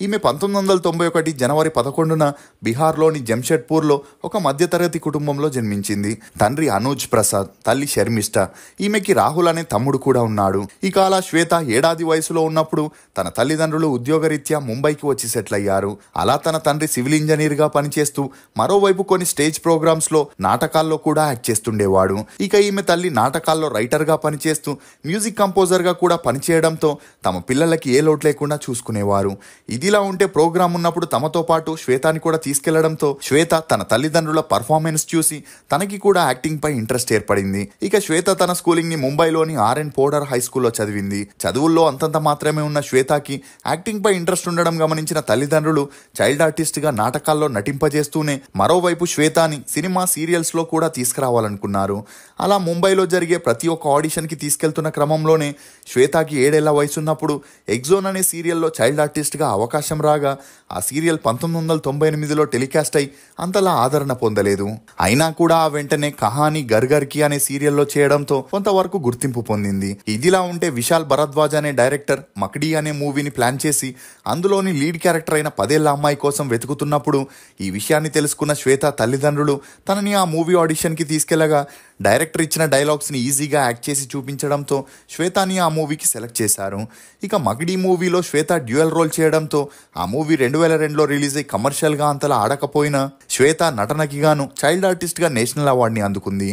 ఈమె 1991 జనవరి 11న బీహార్లోని జంషెడ్పూర్లో ఒక మధ్యతరగతి కుటుంబంలో జన్మించింది. తండ్రి అనూజ్ ప్రసాద్, తల్లి శర్మిష్ట. ఈమెకి రాహుల్ అనే తమ్ముడు కూడా ఉన్నాడు. ఇక అలా శ్వేత 7 ఏళ్ల వయసులో ఉన్నప్పుడు తన తల్లిదండ్రులు ఉద్యోగరీత్యా ముంబైకి వచ్చి సెటిల్ అయ్యారు. అలా తన తండ్రి సివిల్ ఇంజనీర్ గా పనిచేస్తూ మరోవైపు కొన్ని స్టేజ్ ప్రోగ్రామ్స్ లో నాటకాల్లో కూడా యాక్ట్ చేస్తుండేవాడు. ఇక ఈమె తల్లి నాటకాల్లో రైటర్ గా పనిచేస్తూ మ్యూజిక్ కంపోజర్ గా కూడా పనిచేయడంతో తమ పిల్లలకి ఏ లోటు లేకుండా చూసుకునేవారు. ఇదిలా ఉంటే ప్రోగ్రామ్ ఉన్నప్పుడు తమతో పాటు శ్వేతాని కూడా తీసుకెళ్లడంతో శ్వేత తన తల్లిదండ్రుల పర్ఫార్మెన్స్ చూసి తనకి కూడా యాక్టింగ్ పై ఇంట్రెస్ట్ ఏర్పడింది. ఇక శ్వేత తన స్కూలింగ్ ని ముంబైలోని ఆర్ఎన్ పోడర్ హై స్కూల్లో చదివింది. చదువుల్లో అంతంత మాత్రమే ఉన్న శ్వేతకి యాక్టింగ్ పై ఇంట్రెస్ట్ ఉండడం గమనించిన తల్లిదండ్రులు చైల్డ్ ఆర్టిస్ట్ గా నాటకాల్లో నటింపజేస్తూనే మరోవైపు శ్వేతాని సినిమా సీరియల్స్ లో కూడా తీసుకురావాలనుకున్నారు. అలా ముంబైలో జరిగే ప్రతి ఒక్క ఆడిషన్ కి తీసుకెళ్తున్న క్రమంలోనే శ్వేతకి 7 ఏళ్ల వయసున్నప్పుడు ఎగ్జోన్ అనే సీరియల్లో చైల్డ్ ఆర్టిస్ట్ గా అవకాశం రాగా ఆ సీరియల్ 1998లో టెలికాస్ట్ అయి అంతలా ఆదరణ పొందలేదు. అయినా కూడా ఆ వెంటనే కహాని గర్గర్కి అనే సీరియల్లో చేయడంతో కొంతవరకు గుర్తింపు పొందింది. ఇదిలా ఉంటే విశాల్ భరద్వాజ్ అనే డైరెక్టర్ మక్డీ అనే మూవీని ప్లాన్ చేసి అందులోని లీడ్ క్యారెక్టర్ అయిన 10 ఏళ్ల అమ్మాయి కోసం వెతుకుతున్నప్పుడు ఈ విషయాన్ని తెలుసుకున్న శ్వేత తల్లిదండ్రులు తనని ఆ మూవీ ఆడిషన్ కి తీసుకెళ్లగా డైరెక్టర్ ఇచ్చిన డైలాగ్స్ ని ఈజీగా యాక్ట్ చేసి చూపించడంతో శ్వేతని ఆ మూవీకి సెలెక్ట్ చేశారు. ఇక మగడి మూవీలో శ్వేత డ్యూయల్ రోల్ చేయడంతో ఆ మూవీ 2002లో రిలీజ్ అయ్యి కమర్షియల్ గా అంతలా ఆడకపోయినా శ్వేత నటనకి గాను చైల్డ్ ఆర్టిస్ట్ గా నేషనల్ అవార్డుని అందుకుంది.